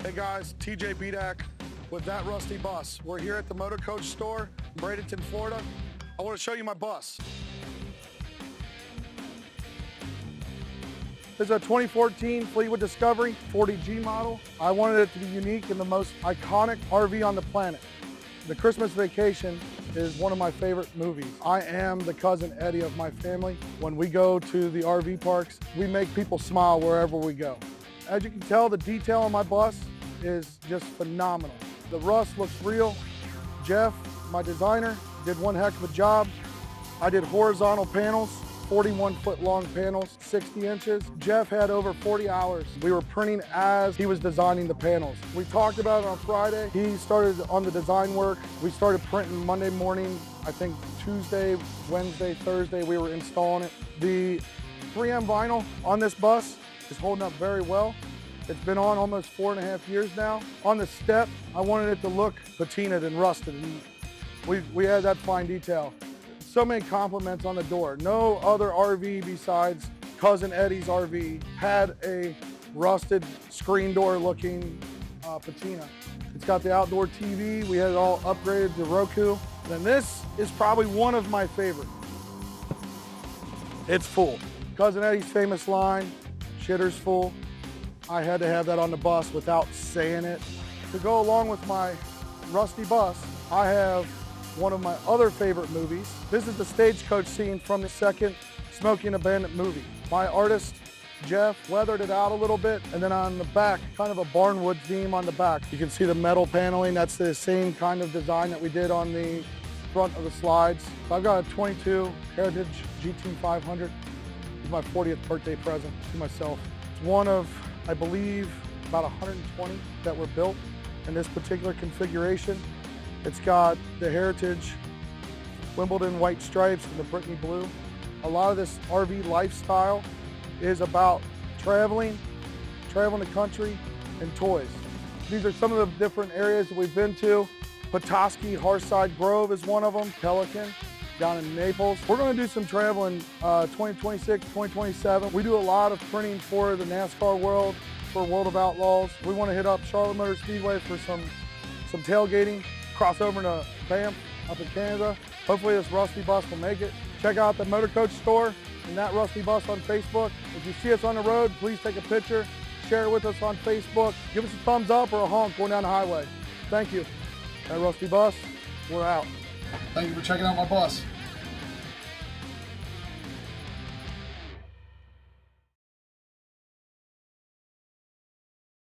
Hey guys, TJ Bedak with That Rusty Bus. We're here at the Motorcoach store in Bradenton, Florida. I want to show you my bus. This is a 2014 Fleetwood Discovery 40G model. I wanted it to be unique and the most iconic RV on the planet. The Christmas Vacation is one of my favorite movies. I am the cousin Eddie of my family. When we go to the RV parks, we make people smile wherever we go. As you can tell, the detail on my bus is just phenomenal. The rust looks real. Jeff, my designer, did one heck of a job. I did horizontal panels, 41-foot long panels, 60 inches. Jeff had over 40 hours. We were printing as he was designing the panels. We talked about it on Friday. He started on the design work. We started printing Monday morning. I think Tuesday, Wednesday, Thursday, we were installing it. The 3M vinyl on this bus is holding up very well. It's been on almost 4.5 years now. On the step, I wanted it to look patinaed and rusted, and we had that fine detail. So many compliments on the door. No other RV besides Cousin Eddie's RV had a rusted screen door looking patina. It's got the outdoor TV. We had it all upgraded to Roku. And this is probably one of my favorites. It's full. Cousin Eddie's famous line, shitter's full. I had to have that on the bus without saying it. To go along with my rusty bus, I have one of my other favorite movies. This is the stagecoach scene from the second Smokey and the Bandit movie. My artist, Jeff, weathered it out a little bit, and then on the back, kind of a barnwood theme on the back. You can see the metal paneling. That's the same kind of design that we did on the front of the slides. So I've got a 22 Heritage GT 500. It's my 40th birthday present to myself. It's one of, I believe, about 120 that were built in this particular configuration. It's got the Heritage Wimbledon white stripes and the Brittany blue. A lot of this RV lifestyle is about traveling the country, and toys. These are some of the different areas that we've been to. Petoskey, Harside Grove is one of them, Pelican, down in Naples. We're gonna do some travel in 2026, 2027. We do a lot of printing for the NASCAR world, for World of Outlaws. We wanna hit up Charlotte Motor Speedway for some tailgating. Cross over to Banff up in Canada. Hopefully this rusty bus will make it. Check out the Motorcoach store and That Rusty Bus on Facebook. If you see us on the road, please take a picture, share it with us on Facebook. Give us a thumbs up or a honk going down the highway. Thank you. That Rusty Bus, we're out. Thank you for checking out my bus.